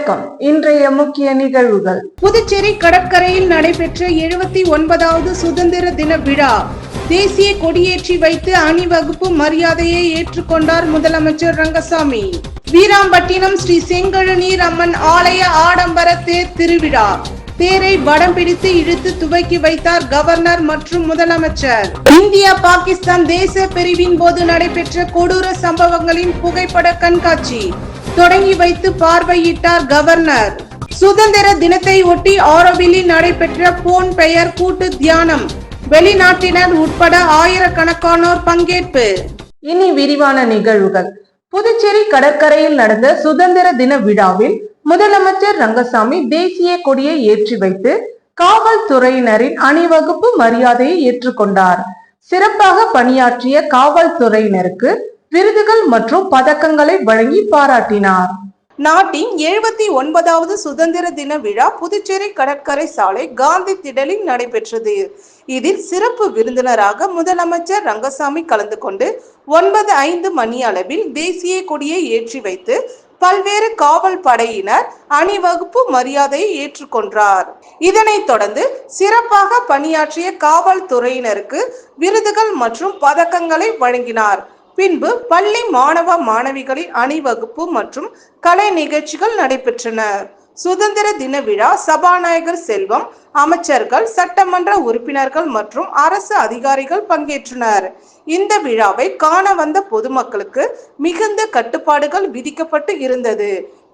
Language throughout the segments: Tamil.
வணக்கம். இன்றைய முக்கிய நிகழ்வுகள். புதுச்சேரி கடற்கரையில் நடைபெற்ற 79வது சுதந்திர தின விழா. தேசிய கொடியேற்றி வைத்து அணிவகுப்பு மரியாதையை ஏற்றுக்கொண்டார் முதலமைச்சர் ரங்கசாமி. வீராம்பட்டினம் ஸ்ரீ செங்கழுநீர் அம்மன் ஆலய ஆடம்பர தேர் திருவிழா. தேரை வடம் பிடித்து இழுத்து துவக்கி வைத்தார் கவர்னர் மற்றும் முதலமைச்சர். இந்தியா பாகிஸ்தான் தேச பிரிவின் போது நடைபெற்ற கொடூர சம்பவங்களின் புகைப்பட கண்காட்சி தொடங்கி வைத்து பார்வையிட்டார் கவர்னர். சுதந்திர தினத்தை ஒட்டி ஆரோவிலில் நடைபெற்ற போன் பெயர் கூட்டு தியானம். வெளிநாட்டினர் உட்பட ஆயிரக்கணக்கானோர் பங்கேற்பு. இனி விரிவான நிகழ்வுகள். புதுச்சேரி கடற்கரையில் நடந்த சுதந்திர தின விழாவில் முதலமைச்சர் ரங்கசாமி தேசிய கொடியை ஏற்றி வைத்து காவல்துறையினரின் அணிவகுப்பு மரியாதையை ஏற்றுக்கொண்டார். சிறப்பாக பணியாற்றிய காவல்துறையினருக்கு விருதுகள் மற்றும் பதக்கங்களை வழங்கி பாராட்டினார். நாட்டின் 79வது சுதந்திர தின விழா புதுச்சேரி கடற்கரை சாலை காந்தி திடலில் நடைபெற்றது. இதில் சிறப்பு விருந்தினராக முதலமைச்சர் ரங்கசாமி கலந்து கொண்டு 9:05 மணி அளவில் தேசிய கொடியை ஏற்றி வைத்து பல்வேறு காவல் படையினர் அணிவகுப்பு மரியாதையை ஏற்றுக்கொண்டார். இதனைத் தொடர்ந்து சிறப்பாக பணியாற்றிய காவல்துறையினருக்கு விருதுகள் மற்றும் பதக்கங்களை வழங்கினார். பின்பு பள்ளி மாணவ மாணவிகளின் அணிவகுப்பு மற்றும் கலை நிகழ்ச்சிகள் நடைபெற்றன. சுதந்திர தின விழா சபாநாயகர் செல்வம், அமைச்சர்கள், சட்டமன்ற உறுப்பினர்கள் மற்றும் அரசு அதிகாரிகள் பங்கேற்றனர். இந்த விழாவை காண வந்த பொதுமக்களுக்கு மிகுந்த கட்டுப்பாடுகள் விதிக்கப்பட்டு இருந்தது.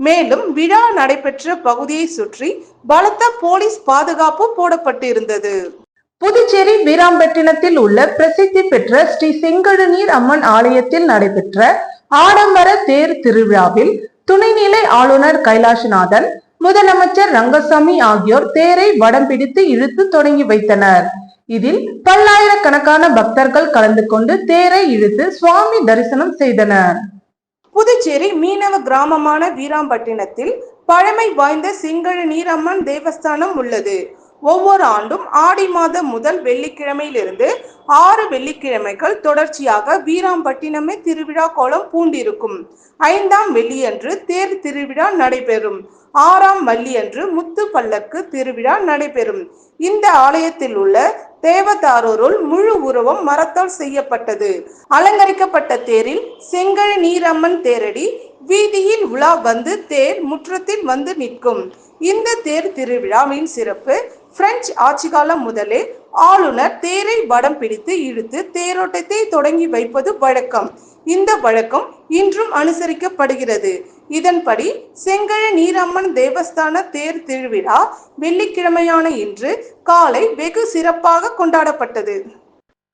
மேலும் விழா நடைபெற்ற பகுதியை சுற்றி பலத்த போலீஸ் பாதுகாப்பு போடப்பட்டு இருந்தது. புதுச்சேரி வீராம்பட்டினத்தில் உள்ள பிரசித்தி பெற்ற ஸ்ரீ செங்கழுநீர் அம்மன் ஆலயத்தில் நடைபெற்ற ஆடம்பர தேர் திருவிழாவில் துணைநிலை ஆளுநர் கைலாஷ்நாதன், முதலமைச்சர் ரங்கசாமி ஆகியோர் தேரை வடம் பிடித்து இழுத்து தொடங்கி வைத்தனர். இதில் பல்லாயிரக்கணக்கான பக்தர்கள் கலந்து கொண்டு தேரை இழுத்து சுவாமி தரிசனம் செய்தனர். புதுச்சேரி மீனவ கிராமமான வீராம்பட்டினத்தில் பழமை வாய்ந்த செங்கழுநீர் அம்மன் தேவஸ்தானம் உள்ளது. ஒவ்வொரு ஆண்டும் ஆடி மாதம் முதல் வெள்ளிக்கிழமையிலிருந்து 6 வெள்ளிக்கிழமைகள் தொடர்ச்சியாக வீராம்பட்டினமே திருவிழா கோலம் பூண்டிருக்கும். 5ஆம் வெள்ளியன்று தேர் திருவிழா நடைபெறும். 6ஆம் வெள்ளியன்று முத்து பல்லக்கு திருவிழா நடைபெறும். இந்த ஆலயத்தில் உள்ள தேவதாரூருள் முழு உருவம் மரத்தால் செய்யப்பட்டது. அலங்கரிக்கப்பட்ட தேரில் செங்கழுநீரம்மன் தேரடி வீதியில் உலா வந்து தேர் முற்றத்தில் வந்து நிற்கும். இந்த தேர் திருவிழாவின் சிறப்பு, பிரெஞ்சு ஆட்சி காலம் முதலே ஆளுநர் தேரை வடம் பிடித்து இழுத்து தேரோட்டத்தை தொடங்கி வைப்பது வழக்கம். இந்த வழக்கம் இன்றும் அனுசரிக்கப்படுகிறது. இதன்படி செங்கழுநீரம்மன் தேவஸ்தான தேர் திருவிழா வெள்ளிக்கிழமையான இன்று காலை வெகு சிறப்பாக கொண்டாடப்பட்டது.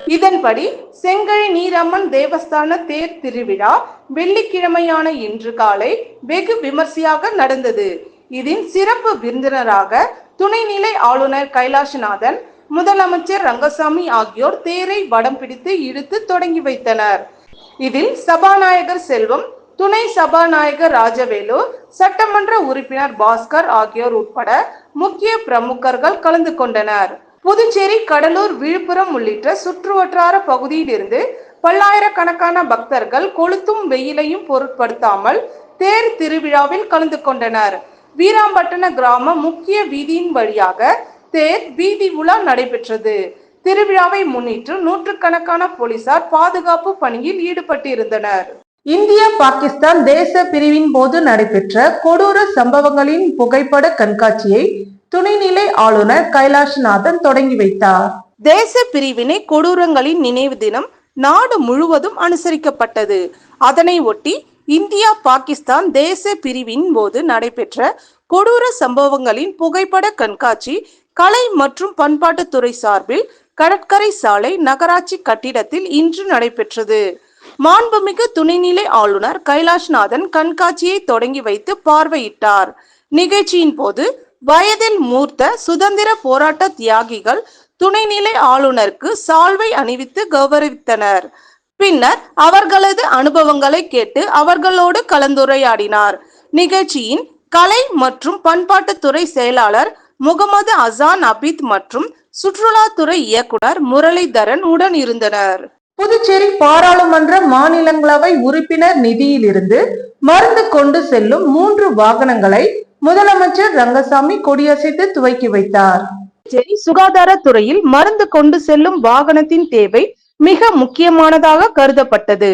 இதன்படி செங்கழுநீரம்மன் தேவஸ்தான தேர் திருவிழா வெள்ளிக்கிழமையான இன்று காலை வெகு விமர்சையாக நடந்தது. இதில் சிறப்பு விருந்தினராக துணைநிலை ஆளுநர் கைலாஷ்நாதன், முதலமைச்சர் ரங்கசாமி ஆகியோர் தேரை வடம் பிடித்து இழுத்து தொடங்கி வைத்தனர். இதில் சபாநாயகர் செல்வம், துணை சபாநாயகர் ராஜவேலு, சட்டமன்ற உறுப்பினர் பாஸ்கர் ஆகியோர் உட்பட முக்கிய பிரமுகர்கள் கலந்து கொண்டனர். புதுச்சேரி, கடலூர், விழுப்புரம் உள்ளிட்ட சுற்றுவட்டார பகுதியில் இருந்து பல்லாயிரக்கணக்கான பக்தர்கள் கொளுத்தும் வெயிலையும் பொருட்படுத்தாமல் தேர் திருவிழாவில் கலந்து கொண்டனர். வீராம்பட்டின கிராம முக்கிய வீதியின் வழியாக தேர் வீதி உலா நடைபெற்றது. திருவிழாவை முன்னிட்டு நூற்றுக்கணக்கான போலீசார் பாதுகாப்பு பணியில் ஈடுபட்டிருந்தனர். இந்தியா பாகிஸ்தான் தேச பிரிவின் போது நடைபெற்ற கொடூர சம்பவங்களின் புகைப்பட கண்காட்சியை துணைநிலை ஆளுநர் கைலாஷ்நாதன் தொடங்கி வைத்தார். தேச பிரிவினை கொடூரங்களின் நினைவு தினம் நாடு முழுவதும் அனுசரிக்கப்பட்டது. அதனை ஒட்டி இந்தியா பாகிஸ்தான் தேச பிரிவின் போது நடைபெற்ற கொடூர சம்பவங்களின் புகைப்பட கண்காட்சி கலை மற்றும் பண்பாட்டுத்துறை சார்பில் கடற்கரை சாலை நகராட்சி கட்டிடத்தில் இன்று நடைபெற்றது. மாண்புமிகு துணைநிலை ஆளுநர் கைலாஷ்நாதன் கண்காட்சியை தொடங்கி வைத்து பார்வையிட்டார். நிகழ்ச்சியின் போது வயதில் மூர்த்த சுதந்திர போராட்ட தியாகிகள் துணைநிலை ஆளுநருக்கு சால்வை அணிவித்து கௌரவித்தனர். பின்னர் அவர்களது அனுபவங்களை கேட்டு அவர்களோடு கலந்துரையாடினார். நிகழ்ச்சியின் கலை மற்றும் பண்பாட்டுத்துறை செயலாளர் முகமது அசான் அபீத் மற்றும் சுற்றுலாத்துறை இயக்குனர் முரளிதரன் உடன் இருந்தனர். புதுச்சேரி பாராளுமன்ற மாநிலங்களவை உறுப்பினர் நிதியிலிருந்து மருந்து கொண்டு செல்லும் 3 வாகனங்களை முதலமைச்சர் ரங்கசாமி கொடியசைத்து துவக்கி வைத்தார். புதுச்சேரி சுகாதாரத்துறையில் மருந்து கொண்டு செல்லும் வாகனத்தின் தேவை மிக முக்கியமானதாக கருதப்பட்டது.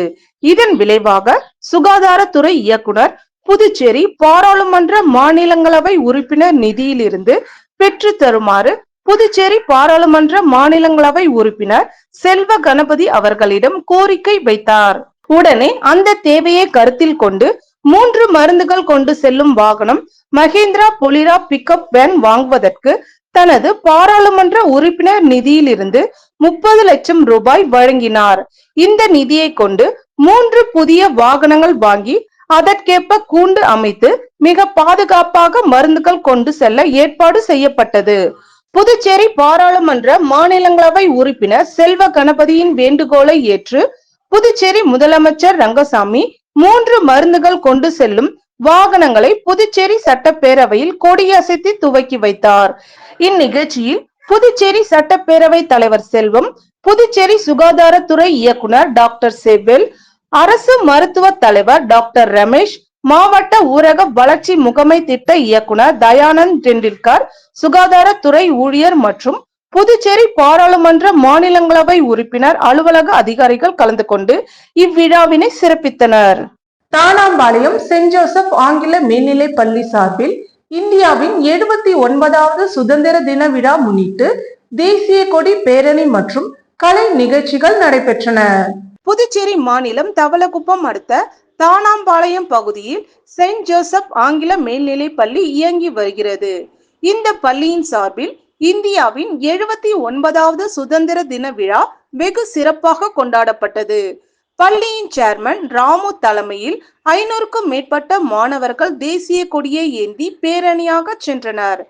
இதன் விளைவாக சுகாதாரத்துறை இயக்குனர் புதுச்சேரி பாராளுமன்ற மாநிலங்களவை உறுப்பினர் நிதியிலிருந்து பெற்று தருமாறு புதுச்சேரி பாராளுமன்ற மாநிலங்களவை உறுப்பினர் செல்வ கணபதி அவர்களிடம் கோரிக்கை வைத்தார். உடனே அந்த தேவையை கருத்தில் கொண்டு 3 மருந்துகள் கொண்டு செல்லும் வாகனம் மஹேந்திரா பொலிரா பிக்கப் வேன் வாங்குவதற்கு தனது பாராளுமன்ற உறுப்பினர் நிதியிலிருந்து 30 லட்சம் ரூபாய் வழங்கினார். இந்த நிதியை கொண்டு 3 புதிய வாகனங்கள் வாங்கி அதற்கேற்ப கூண்டு அமைத்து மிக பாதுகாப்பாக மருந்துகள் கொண்டு செல்ல ஏற்பாடு செய்யப்பட்டது. புதுச்சேரி பாராளுமன்ற மாநிலங்களவை உறுப்பினர் செல்வ கணபதியின் வேண்டுகோளை ஏற்று புதுச்சேரி முதலமைச்சர் ரங்கசாமி 3 மருந்துகள் கொண்டு செல்லும் வாகனங்களை புதுச்சேரி சட்டப்பேரவையில் கொடியசைத்து துவக்கி வைத்தார். இந்நிகழ்ச்சியில் புதுச்சேரி சட்டப்பேரவை தலைவர் செல்வம், புதுச்சேரி சுகாதாரத்துறை இயக்குனர் டாக்டர் செவ்வேல், அரசு மருத்துவ தலைவர் டாக்டர் ரமேஷ், மாவட்ட ஊரக வளர்ச்சி முகமை திட்ட இயக்குனர் தயானந்த் டெண்டுல்கர், சுகாதாரத்துறை ஊழியர் மற்றும் புதுச்சேரி பாராளுமன்ற மாநிலங்களவை உறுப்பினர் அலுவலக அதிகாரிகள் கலந்து கொண்டு இவ்விழாவினை சிறப்பித்தனர். தானாம்பாளையம் சென்ட் ஜோசப் ஆங்கில மேல்நிலை பள்ளி சார்பில் இந்தியாவின் 79வது சுதந்திர தின விழா முன்னிட்டு தேசிய கொடி பேரணி மற்றும் கலை நிகழ்ச்சிகள் நடைபெற்றன. புதுச்சேரி மாநிலம் தவளக்குப்பம் அடுத்த தானாம்பாளையம் பகுதியில் செயின்ட் ஜோசப் ஆங்கில மேல்நிலை பள்ளி இயங்கி வருகிறது. இந்த பள்ளியின் சார்பில் இந்தியாவின் 79வது சுதந்திர தின விழா வெகு சிறப்பாக கொண்டாடப்பட்டது. பள்ளியின் சேர்மன் ராமு தலைமையில் 500க்கும் மேற்பட்ட மாணவர்கள் தேசிய கொடியை ஏந்தி பேரணியாக சென்றனர்.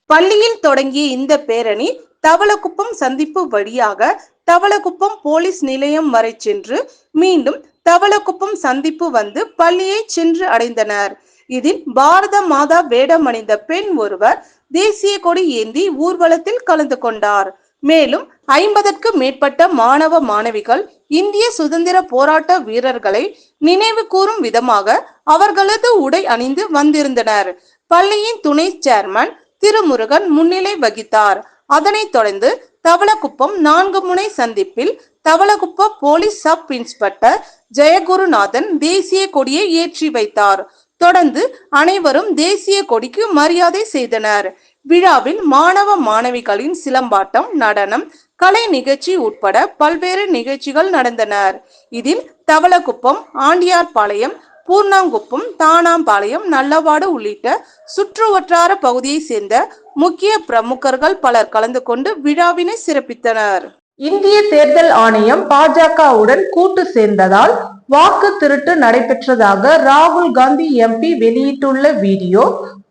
பள்ளியில் தொடங்கிய இந்த பேரணி தவளக்குப்பம் சந்திப்பு வழியாக தவளக்குப்பம் போலீஸ் நிலையம் வரை சென்று மீண்டும் தவளக்குப்பம் சந்திப்பு வந்து பள்ளியை சென்று அடைந்தனர். இதில் பாரத மாதா வேடம் அணிந்த பெண் ஒருவர் தேசிய கொடி ஏந்தி ஊர்வலத்தில் கலந்து கொண்டார். மேலும் 50க்கும் மேற்பட்ட மாணவ மாணவிகள் இந்திய சுதந்திர போராட்ட வீரர்களை நினைவு கூறும் விதமாக அவர்களது உடை அணிந்து வந்திருந்தனர். பள்ளியின் துணை சேர்மன் திருமுருகன் முன்னிலை வகித்தார். அதனைத் தொடர்ந்து தவளக்குப்பம் 4 முனை சந்திப்பில் Thavalakuppam police sub inspector Jayagurunathan தேசிய கொடியை ஏற்றி வைத்தார். தொடர்ந்து அனைவரும் தேசிய கொடிக்கு மரியாதை செய்தனர். விழாவில் மாணவ மாணவிகளின் சிலம்பாட்டம், நடனம், கலை நிகழ்ச்சி உட்பட பல்வேறு நிகழ்ச்சிகள் நடந்தனர். இதில் தவளக்குப்பம், ஆண்டியார்பாளையம், பூர்ணாங்குப்பம், தானாம்பாளையம், நல்லவாடு உள்ளிட்ட சுற்று வட்டார பகுதியை சேர்ந்த முக்கிய பிரமுகர்கள் பலர் கலந்து கொண்டு விழாவினை சிறப்பித்தனர். இந்திய தேர்தல் ஆணையம் பாஜகவுடன் கூட்டு சேர்ந்ததால் வாக்கு திருட்டு நடைபெற்றதாக ராகுல் காந்தி எம்பி வெளியிட்டுள்ள வீடியோ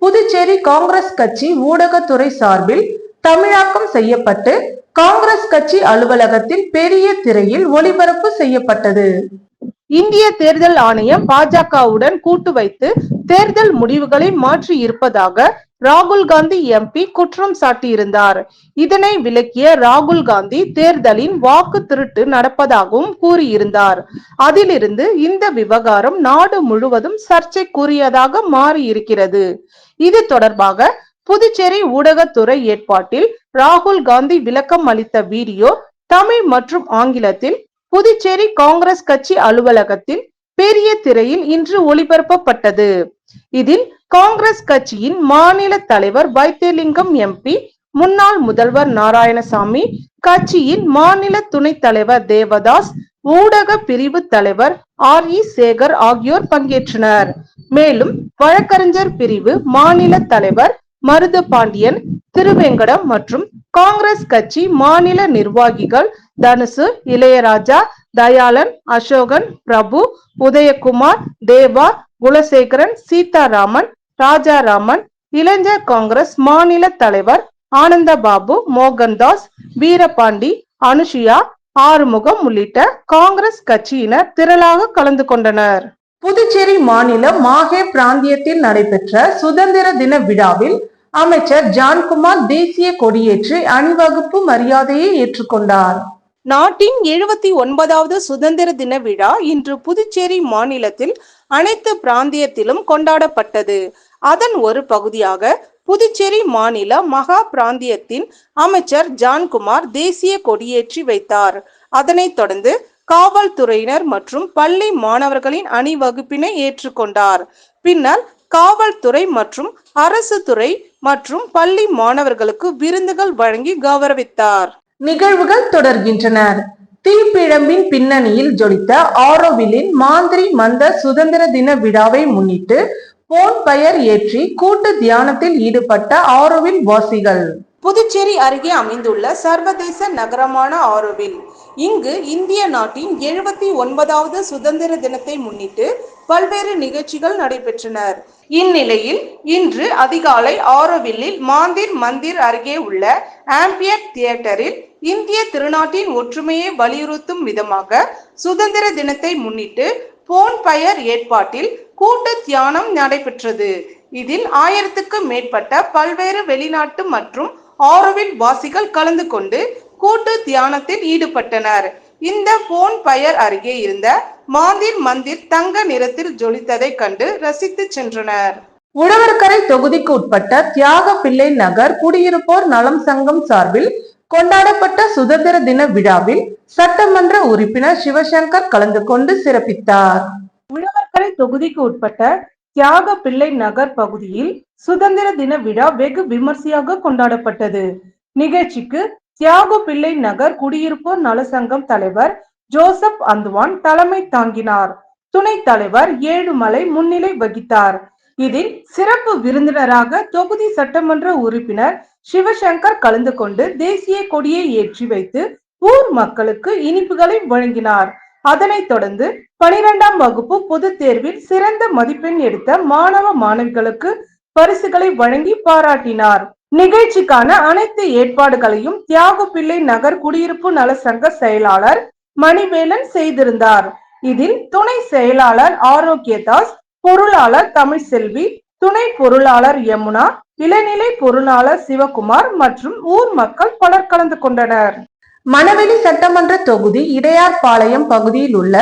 புதுச்சேரி காங்கிரஸ் கட்சி ஊடகத்துறை சார்பில் தமிழாக்கம் செய்யப்பட்டு காங்கிரஸ் கட்சி அலுவலகத்தில் பெரிய திரையில் ஒளிபரப்பு செய்யப்பட்டது. இந்திய தேர்தல் ஆணையம் பாஜகவுடன் கூட்டு வைத்து தேர்தல் முடிவுகளை மாற்றி இருப்பதாக ராகுல் காந்தி எம்பி குற்றம் சாட்டியிருந்தார். இதனை விளக்கிய ராகுல் காந்தி தேர்தலின் வாக்கு திருட்டு நடப்பதாகவும் கூறியிருந்தார். அதிலிருந்து இந்த விவகாரம் நாடு முழுவதும் சர்ச்சைக்குரியதாக மாறி இருக்கிறது. இது தொடர்பாக புதுச்சேரி ஊடகத்துறை ஏற்பாட்டில் ராகுல் காந்தி விளக்கம் அளித்த வீடியோ தமிழ் மற்றும் ஆங்கிலத்தில் புதுச்சேரி காங்கிரஸ் கட்சி அலுவலகத்தில் பெரிய திரையில் இன்று ஒளிபரப்பப்பட்டது. இதில் காங்கிரஸ் கட்சியின் மாநில தலைவர் வைத்தியலிங்கம் எம்பி, முன்னாள் முதல்வர் நாராயணசாமி, கட்சியின் மாநில துணைத் தலைவர் தேவதாஸ், ஊடக பிரிவு தலைவர் RE சேகர் ஆகியோர் பங்கேற்றனர். மேலும் வழக்கறிஞர் பிரிவு மாநில தலைவர் மருதுபாண்டியன், திருவேங்கடம் மற்றும் காங்கிரஸ் கட்சி மாநில நிர்வாகிகள் தனுசு, இளையராஜா, தயாளன், அசோகன், பிரபு, உதயகுமார், தேவா, குலசேகரன், சீதாராமன், ராஜாராமன், இளைஞர் காங்கிரஸ் மாநில தலைவர் ஆனந்தபாபு, மோகன்தாஸ், வீரபாண்டி, அனுஷியா, ஆறுமுகம் உள்ளிட்ட காங்கிரஸ் கட்சியினர் திரளாக கலந்து கொண்டனர். புதுச்சேரி மாநிலம் மாஹே பிராந்தியத்தில் நடைபெற்ற சுதந்திர தின விழாவில் அமைச்சர் ஜான்குமார் தேசிய கொடியேற்றி அணிவகுப்பு மரியாதையை ஏற்றுக்கொண்டார். நாட்டின் 79வது சுதந்திர தின விழா இன்று புதுச்சேரி மாநிலத்தில் அனைத்து பிராந்தியத்திலும் கொண்டாடப்பட்டது. அதன் ஒரு பகுதியாக புதுச்சேரி மாநில மகா பிராந்தியத்தின் அமைச்சர் ஜான்குமார் தேசிய கொடியேற்றி வைத்தார். அதனைத் தொடர்ந்து காவல்துறையினர் மற்றும் பள்ளி மாணவர்களின் அணிவகுப்பினை ஏற்றுக்கொண்டார். பின்னர் காவல்துறை மற்றும் அரசு துறை மற்றும் பள்ளி மாணவர்களுக்கு விருந்துகள் வழங்கி கௌரவித்தார். நிகழ்வுகள் தொடர்கின்றன. தீப்பிழம்பின் பின்னணியில் ஜொலித்த ஆரோவிலின் மாந்திரி மந்த சுதந்திர தின விழாவை முன்னிட்டு போன் பயர் ஏற்றி கூட்டு தியானத்தில் ஈடுபட்ட ஆரோவில் வாசிகள். புதுச்சேரி அருகே அமைந்துள்ள சர்வதேச நகரமான ஆரோவில். இங்கு இந்திய நாட்டின் 79வது சுதந்திர தினத்தை முன்னிட்டு பல்வேறு நிகழ்ச்சிகள் நடைபெற்றன. இந்நிலையில் இன்று அதிகாலை ஆரோவில்லில் மாந்திர் மந்திர் அருகே உள்ள ஆம்பியர் தியேட்டரில் இந்திய திருநாட்டின் ஒற்றுமையை வலியுறுத்தும் விதமாக சுதந்திர தினத்தை முன்னிட்டு போன் பயர் ஏற்பாட்டில் கூட்டு தியானம் நடைபெற்றது. இதில் 1000க்கும் மேற்பட்ட பல்வேறு வெளிநாட்டு மற்றும் ஆரோவில் வாசிகள் கலந்து கொண்டு கூட்டு தியானத்தில் ஈடுபட்டனர். இந்த போன் பயர் அருகே இருந்த மாந்திர் மந்திர் தங்க நிறத்தில் ஜொலித்ததை கண்டு ரசித்து சென்றனர். உழவர்கரை தொகுதிக்கு உட்பட்ட தியாக பிள்ளை நகர் குடியிருப்போர் நலம் சங்கம் சார்பில் கொண்டாடப்பட்ட சுதந்திர தின விழாவில் சட்டமன்ற உறுப்பினர் சிவசங்கர் கலந்து கொண்டு சிறப்பித்தார். உழவர்கரை தொகுதிக்கு உட்பட்ட தியாக பிள்ளை நகர் பகுதியில் சுதந்திர தின விழா வெகு விமர்சையாக கொண்டாடப்பட்டது. நிகழ்ச்சிக்கு தியாக பிள்ளை நகர் குடியிருப்போர் நலசங்கம் தலைவர் ஜோசப் அந்துவான் தலைமை தாங்கினார். துணைத் தலைவர் ஏழுமலை முன்னிலை வகித்தார். இதில் சிறப்பு விருந்தினராக தொகுதி சட்டமன்ற உறுப்பினர் சிவசங்கர் கலந்து கொண்டு தேசிய கொடியை ஏற்றி வைத்து ஊர் மக்களுக்கு இனிப்புகளை வழங்கினார். அதனைத் தொடர்ந்து 12ஆம் வகுப்பு பொதுத் தேர்வில் சிறந்த மதிப்பெண் எடுத்த மாணவ மாணவிகளுக்கு பரிசுகளை வழங்கி பாராட்டினார். நிகழ்ச்சிக்கான அனைத்து ஏற்பாடுகளையும் தியாக பிள்ளை நகர் குடியிருப்பு நல சங்க செயலாளர் மணிவேலன் செய்திருந்தார். இதில் துணை செயலாளர் ஆரோக்கியதாஸ், பொருளாளர் தமிழ்செல்வி, துணை பொருளாளர் யமுனா, இளநிலை பொருளாளர் சிவகுமார் மற்றும் ஊர் மக்கள் பலர் கலந்து கொண்டனர். மணவெளி சட்டமன்ற தொகுதி இடையார்பாளையம் பகுதியில் உள்ள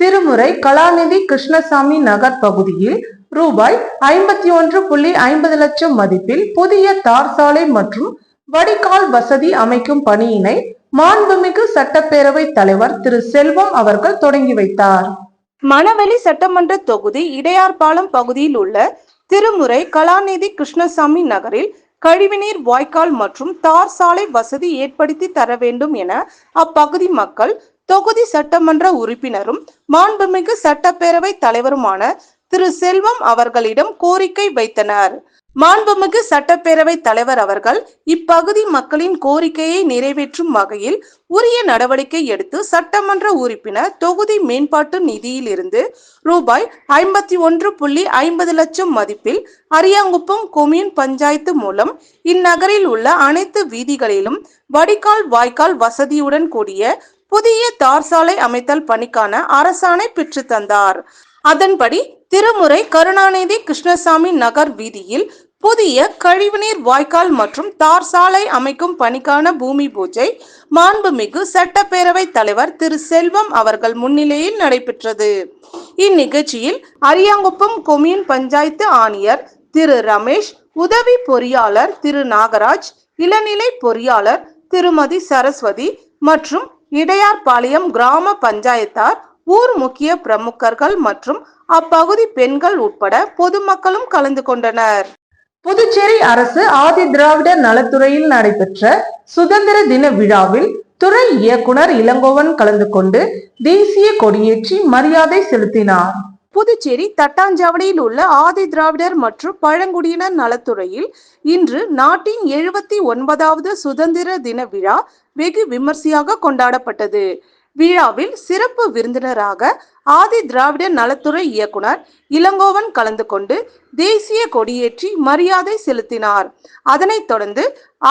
திருமுறை கலாநிதி கிருஷ்ணசாமி நகர் பகுதியில் ரூபாய் 51.50 லட்சம் மதிப்பில் புதிய தார் சாலை மற்றும் வடிகால் வசதி அமைக்கும் பணியினை மாண்புமிகு சட்டப்பேரவை தலைவர் திரு செல்வம் அவர்கள் தொடங்கி வைத்தார். மணவெளி சட்டமன்ற தொகுதி இடையார்பாளையம் பகுதியில் உள்ள திருமுறை கலாநிதி கிருஷ்ணசாமி நகரில் கழிவுநீர் வாய்க்கால் மற்றும் தார் சாலை வசதி ஏற்படுத்தி தர வேண்டும் என அப்பகுதி மக்கள் தொகுதி சட்டமன்ற உறுப்பினரும் மாண்புமிகு சட்டப்பேரவை தலைவருமான திரு செல்வம் அவர்களிடம் கோரிக்கை வைத்தனர். மாண்புமிகு சட்டப்பேரவை தலைவர் அவர்கள் இப்பகுதி மக்களின் கோரிக்கையை நிறைவேற்றும் வகையில் உரிய நடவடிக்கை எடுத்து சட்டமன்ற உறுப்பினர் தொகுதி மேம்பாட்டு நிதியில் இருந்து ரூபாய் 51.50 லட்சம் மதிப்பில் அரியாங்குப்பம் கொம்யூன் பஞ்சாயத்து மூலம் இந்நகரில் உள்ள அனைத்து வீதிகளிலும் வடிகால் வாய்க்கால் வசதியுடன் கூடிய புதிய தார் சாலை அமைத்தல் பணிக்கான அரசாணை பெற்று தந்தார். அதன்படி திருமுறை கருணாநிதி கிருஷ்ணசாமி நகர் வீதியில் புதிய கழிவுநீர் வாய்க்கால் மற்றும் தார் சாலை அமைக்கும் பணிக்கான பூமி பூஜை மாண்புமிகு சட்டப்பேரவை தலைவர் திரு செல்வம் அவர்கள் முன்னிலையில் நடைபெற்றது. இந்நிகழ்ச்சியில் அரியாங்குப்பம் கொம்யூன் பஞ்சாயத்து ஆணையர் திரு ரமேஷ், உதவி பொறியாளர் திரு நாகராஜ், இளநிலை பொறியாளர் திருமதி சரஸ்வதி மற்றும் இடையார்பாளையம் கிராம பஞ்சாயத்தார், ஊர் முக்கிய பிரமுகர்கள் மற்றும் அப்பகுதி பெண்கள் உட்பட பொதுமக்களும் கலந்து கொண்டனர். புதுச்சேரி அரசு ஆதி திராவிடர் நலத்துறையில் நடைபெற்ற சுதந்திர தின விழாவில் துறை இயக்குனர் இளங்கோவன் கலந்து கொண்டு தேசிய கொடியேற்றி மரியாதை செலுத்தினார். புதுச்சேரி தட்டாஞ்சாவடியில் உள்ள ஆதி திராவிடர் மற்றும் பழங்குடியினர் நலத்துறையில் இன்று நாட்டின் 79வது சுதந்திர தின விழா வெகு விமர்சையாக கொண்டாடப்பட்டது. விழாவில் சிறப்பு விருந்தினராக ஆதி திராவிடர் நலத்துறை இயக்குனர் இளங்கோவன் கலந்து கொண்டு தேசிய கொடியேற்றி மரியாதை செலுத்தினார். அதனைத் தொடர்ந்து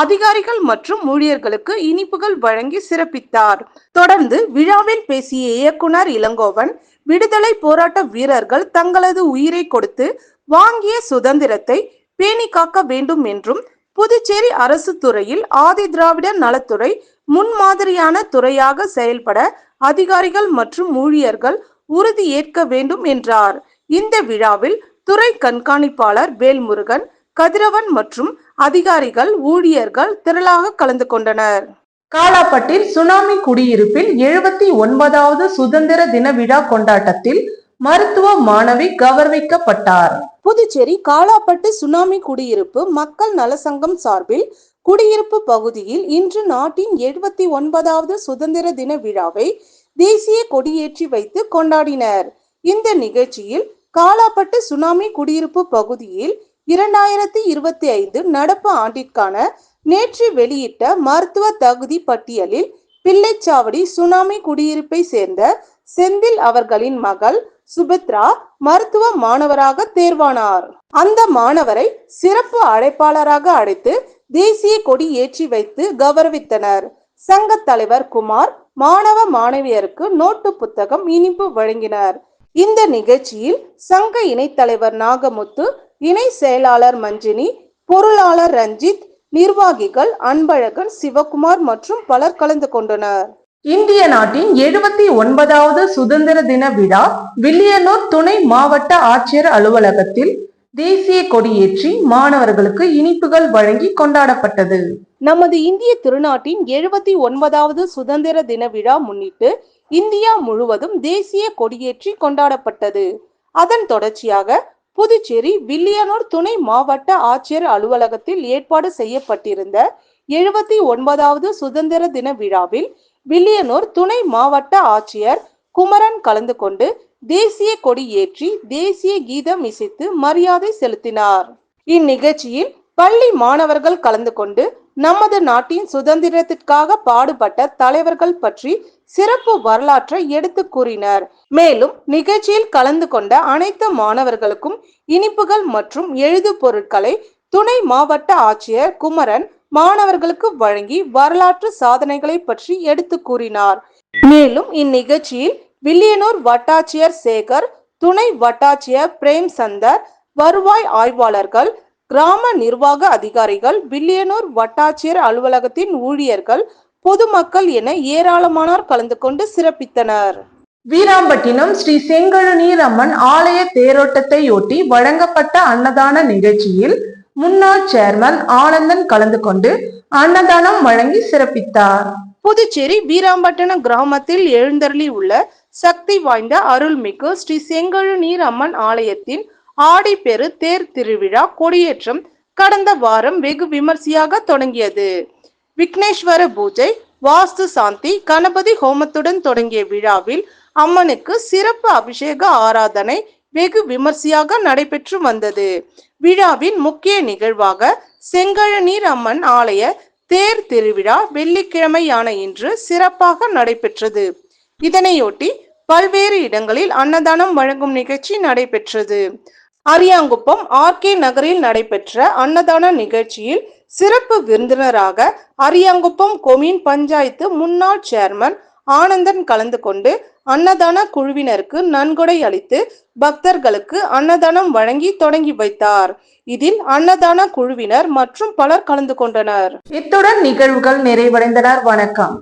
அதிகாரிகள் மற்றும் ஊழியர்களுக்கு இனிப்புகள் வழங்கி சிறப்பித்தார். தொடர்ந்து விழாவில் பேசிய இயக்குனர் இளங்கோவன், விடுதலை போராட்ட வீரர்கள் தங்களது உயிரை கொடுத்து வாங்கிய சுதந்திரத்தை பேணி காக்க வேண்டும் என்றும் புதுச்சேரி அரசு துறையில் ஆதி திராவிடர் நலத்துறை முன்மாதிரியான துறையாக செயல்பட அதிகாரிகள் மற்றும் ஊழியர்கள் உறுதி ஏற்க வேண்டும் என்றார். இந்த விழாவில் துறை கண்காணிப்பாளர் வேல்முருகன், கதிரவன் மற்றும் அதிகாரிகள், ஊழியர்கள் திரளாக கலந்து கொண்டனர். காலாப்பட்டில் சுனாமி குடியிருப்பில் 79வது சுதந்திர தின விழா கொண்டாட்டத்தில் மருத்துவ மாணவி கௌரவிக்கப்பட்டார். புதுச்சேரி காலாப்பட்டு சுனாமி குடியிருப்பு மக்கள் நலசங்கம் சார்பில் குடியிருப்பு பகுதியில் இன்று நாட்டின் 79வது சுதந்திர தின விழாவை தேசிய கொடியேற்றி வைத்து கொண்டாடினர். இந்த நிகழ்ச்சியில் காலாப்பட்டு சுனாமி குடியிருப்பு பகுதியில் 2025 நடப்பு ஆண்டிற்கான நேற்று வெளியிட்ட மருத்துவ தகுதி பட்டியலில் பிள்ளைச்சாவடி சுனாமி குடியிருப்பை சேர்ந்த செந்தில் அவர்களின் மகள் சுபத்ரா மருத்துவ மாணவராக தேர்வானார். அந்த மாணவரை சிறப்பு அழைப்பாளராக அழைத்து தேசிய கொடி ஏற்றி வைத்து கௌரவித்தனர். சங்க தலைவர் குமார் மாணவ மாணவியருக்கு நோட்டு புத்தகம், இனிப்பு வழங்கினர். இந்த நிகழ்ச்சியில் சங்க இணைத் தலைவர் நாகமுத்து, இணை செயலாளர் மஞ்சினி, பொருளாளர் ரஞ்சித், நிர்வாகிகள் அன்பழகன், சிவகுமார் மற்றும் பலர் கலந்து கொண்டனர். இந்திய நாட்டின் 79வது சுதந்திர தின விழா வில்லியனூர் துணை மாவட்ட ஆட்சியர் அலுவலகத்தில் தேசிய கொடியேற்றி மாணவர்களுக்கு இனிப்புகள் வழங்கி கொண்டாடப்பட்டது. நமது இந்திய திருநாட்டின் 79வது சுதந்திர தின விழா முன்னிட்டு இந்தியா முழுவதும் தேசிய கொடியேற்றி கொண்டாடப்பட்டது. அதன் தொடர்ச்சியாக புதுச்சேரி வில்லியனூர் துணை மாவட்ட ஆட்சியர் அலுவலகத்தில் ஏற்பாடு செய்யப்பட்டிருந்த 79வது சுதந்திர தின விழாவில் வில்லியனூர் துணை மாவட்ட ஆட்சியர் குமரன் கலந்து கொண்டு தேசிய கொடி ஏற்றி தேசிய கீதம் இசைத்து மரியாதை செலுத்தினார். இந்நிகழ்ச்சியில் பள்ளி மாணவர்கள் கலந்து கொண்டு நமது நாட்டின் சுதந்திரத்திற்காக பாடுபட்ட தலைவர்கள் பற்றி சிறப்பு வரலாற்றை எடுத்து கூறினர். மேலும் நிகழ்ச்சியில் கலந்து கொண்ட அனைத்து மாணவர்களுக்கும் இனிப்புகள் மற்றும் எழுது பொருட்களை துணை மாவட்ட ஆட்சியர் குமரன் மாணவர்களுக்கு வழங்கி வரலாற்று சாதனைகளை பற்றி எடுத்து கூறினார். மேலும் இந்நிகழ்ச்சியில் வில்லியனூர் வட்டாட்சியர் சேகர், துணை வட்டாட்சியர் பிரேம் சந்தர், வருவாய் ஆய்வாளர்கள், கிராம நிர்வாக அதிகாரிகள், வில்லியனூர் வட்டாட்சியர் அலுவலகத்தின் ஊழியர்கள், பொதுமக்கள் என ஏராளமானோர் கலந்து கொண்டு சிறப்பித்தனர். வீராம்பட்டினம் ஸ்ரீ செங்கழுநீர் அம்மன் ஆலய தேரோட்டத்தையொட்டி வழங்கப்பட்ட அன்னதான நிகழ்ச்சியில் முன்னாள் சேர்மன் ஆனந்தன் கலந்து கொண்டு அன்னதானம் வழங்கி சிறப்பித்தார். புதுச்சேரி வீராம்பட்டினம் கிராமத்தில் எழுந்தருளி உள்ள சக்தி வாய்ந்த அருள்மிகு ஸ்ரீ செங்கழுநீர் அம்மன் ஆலயத்தின் ஆடிப்பெரு தேர் திருவிழா கொடியேற்றம் கடந்த வாரம் வெகு விமர்சையாக தொடங்கியது. விக்னேஸ்வர பூஜை, வாஸ்து சாந்தி, கணபதி ஹோமத்துடன் தொடங்கிய விழாவில் அம்மனுக்கு சிறப்பு அபிஷேக ஆராதனை வெகு விமர்சையாக நடைபெற்று வந்தது. விழாவின் முக்கிய நிகழ்வாக செங்கழுநீர் அம்மன் ஆலய தேர் திருவிழா வெள்ளிக்கிழமையான இன்று சிறப்பாக நடைபெற்றது. இதனையொட்டி பல்வேறு இடங்களில் அன்னதானம் வழங்கும் நிகழ்ச்சி நடைபெற்றது. அரியாங்குப்பம் ஆர்கே நகரில் நடைபெற்ற அன்னதான நிகழ்ச்சியில் சிறப்பு விருந்தினராக அரியாங்குப்பம் கொம்யூன் பஞ்சாயத்து முன்னாள் சேர்மன் ஆனந்தன் கலந்து கொண்டு அன்னதான குழுவினருக்கு நன்கொடை அளித்து பக்தர்களுக்கு அன்னதானம் வழங்கி தொடங்கி வைத்தார். இதில் அன்னதான குழுவினர் மற்றும் பலர் கலந்து கொண்டனர். இத்துடன் நிகழ்வுகள் நிறைவடைந்தனர். வணக்கம்.